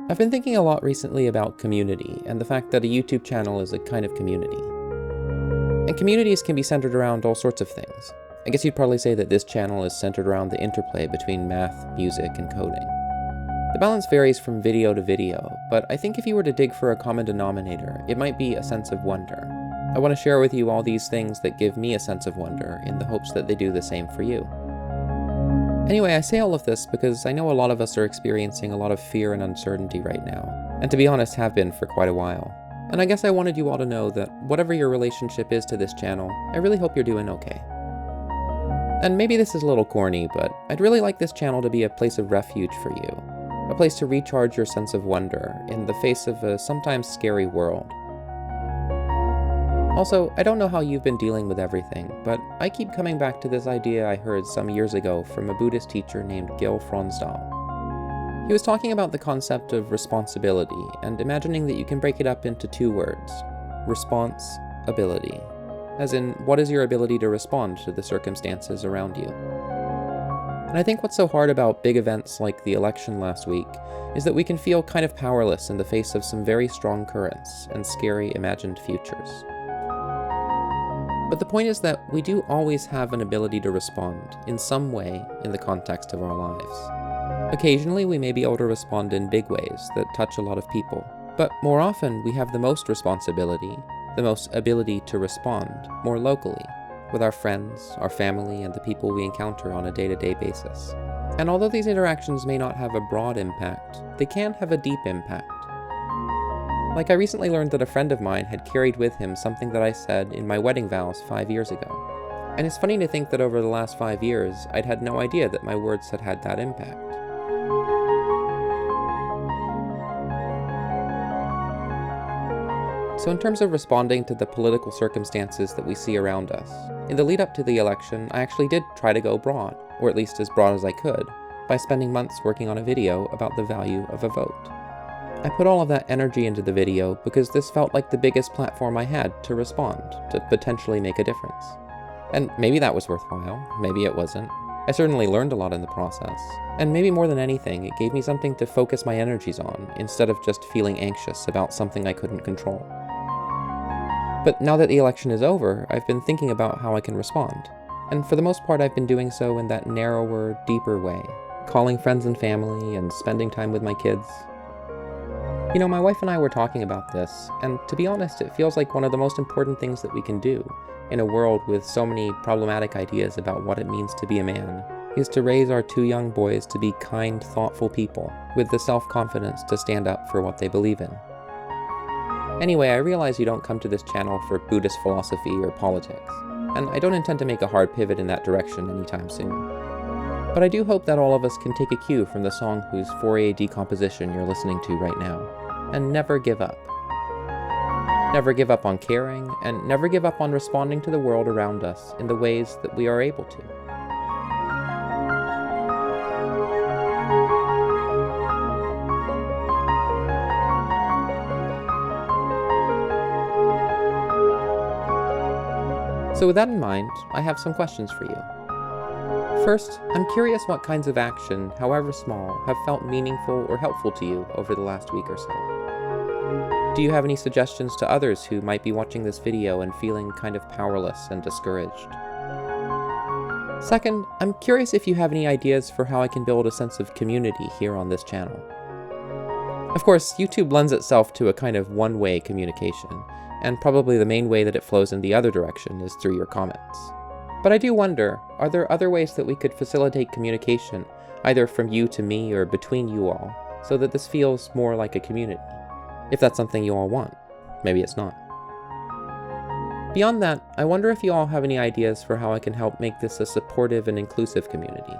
I've been thinking a lot recently about community and the fact that a YouTube channel is a kind of community. And communities can be centered around all sorts of things. I guess you'd probably say that this channel is centered around the interplay between math, music, and coding. The balance varies from video to video, but I think if you were to dig for a common denominator, it might be a sense of wonder. I want to share with you all these things that give me a sense of wonder in the hopes that they do the same for you. Anyway, I say all of this because I know a lot of us are experiencing a lot of fear and uncertainty right now, and to be honest have been for quite a while. And I guess I wanted you all to know that whatever your relationship is to this channel, I really hope you're doing okay. And maybe this is a little corny, but I'd really like this channel to be a place of refuge for you, a place to recharge your sense of wonder in the face of a sometimes scary world. Also, I don't know how you've been dealing with everything, but I keep coming back to this idea I heard some years ago from a Buddhist teacher named Gil Fronsdal. He was talking about the concept of responsibility and imagining that you can break it up into two words: response-ability. As in, what is your ability to respond to the circumstances around you? And I think what's so hard about big events like the election last week is that we can feel kind of powerless in the face of some very strong currents and scary imagined futures. But the point is that we do always have an ability to respond in some way in the context of our lives. Occasionally we may be able to respond in big ways that touch a lot of people, but more often we have the most responsibility, the most ability to respond more locally, with our friends, our family, and the people we encounter on a day-to-day basis. And although these interactions may not have a broad impact, they can have a deep impact. Like I recently learned that a friend of mine had carried with him something that I said in my wedding vows 5 years ago. And it's funny to think that over the last 5 years, I'd had no idea that my words had had that impact. So in terms of responding to the political circumstances that we see around us, in the lead up to the election, I actually did try to go broad, or at least as broad as I could, by spending months working on a video about the value of a vote. I put all of that energy into the video because this felt like the biggest platform I had to respond, to potentially make a difference. And maybe that was worthwhile, maybe it wasn't. I certainly learned a lot in the process, and maybe more than anything, it gave me something to focus my energies on instead of just feeling anxious about something I couldn't control. But now that the election is over, I've been thinking about how I can respond. And for the most part, I've been doing so in that narrower, deeper way, calling friends and family and spending time with my kids. You know, my wife and I were talking about this, and to be honest, it feels like one of the most important things that we can do in a world with so many problematic ideas about what it means to be a man, is to raise our 2 young boys to be kind, thoughtful people with the self-confidence to stand up for what they believe in. Anyway, I realize you don't come to this channel for Buddhist philosophy or politics, and I don't intend to make a hard pivot in that direction anytime soon. But I do hope that all of us can take a cue from the song whose Fourier decomposition you're listening to right now, and never give up. Never give up on caring, and never give up on responding to the world around us in the ways that we are able to. So with that in mind, I have some questions for you. First, I'm curious what kinds of action, however small, have felt meaningful or helpful to you over the last week or so. Do you have any suggestions to others who might be watching this video and feeling kind of powerless and discouraged? Second, I'm curious if you have any ideas for how I can build a sense of community here on this channel. Of course, YouTube lends itself to a kind of one-way communication, and probably the main way that it flows in the other direction is through your comments. But I do wonder, are there other ways that we could facilitate communication, either from you to me or between you all, so that this feels more like a community? If that's something you all want. Maybe it's not. Beyond that, I wonder if you all have any ideas for how I can help make this a supportive and inclusive community.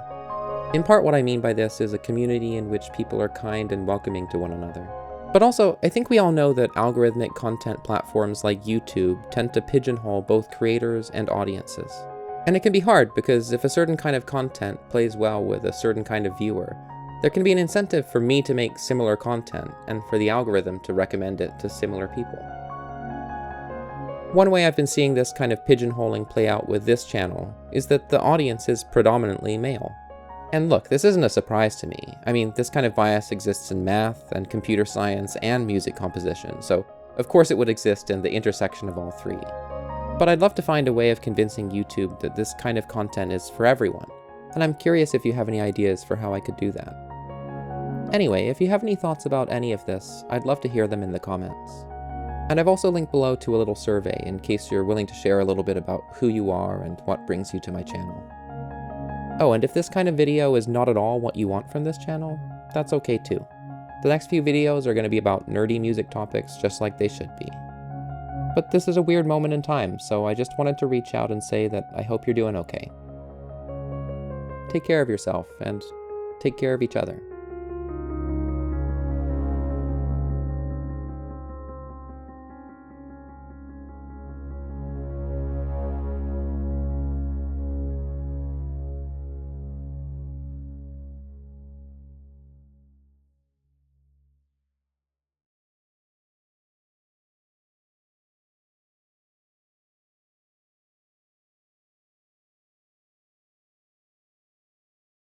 In part, what I mean by this is a community in which people are kind and welcoming to one another. But also, I think we all know that algorithmic content platforms like YouTube tend to pigeonhole both creators and audiences. And it can be hard because if a certain kind of content plays well with a certain kind of viewer, there can be an incentive for me to make similar content and for the algorithm to recommend it to similar people. One way I've been seeing this kind of pigeonholing play out with this channel is that the audience is predominantly male. And look, this isn't a surprise to me. I mean, this kind of bias exists in math and computer science and music composition, so of course it would exist in the intersection of all three. But I'd love to find a way of convincing YouTube that this kind of content is for everyone, and I'm curious if you have any ideas for how I could do that. Anyway, if you have any thoughts about any of this, I'd love to hear them in the comments. And I've also linked below to a little survey in case you're willing to share a little bit about who you are and what brings you to my channel. Oh, and if this kind of video is not at all what you want from this channel, that's okay too. The next few videos are going to be about nerdy music topics just like they should be. But this is a weird moment in time, so I just wanted to reach out and say that I hope you're doing okay. Take care of yourself, and take care of each other.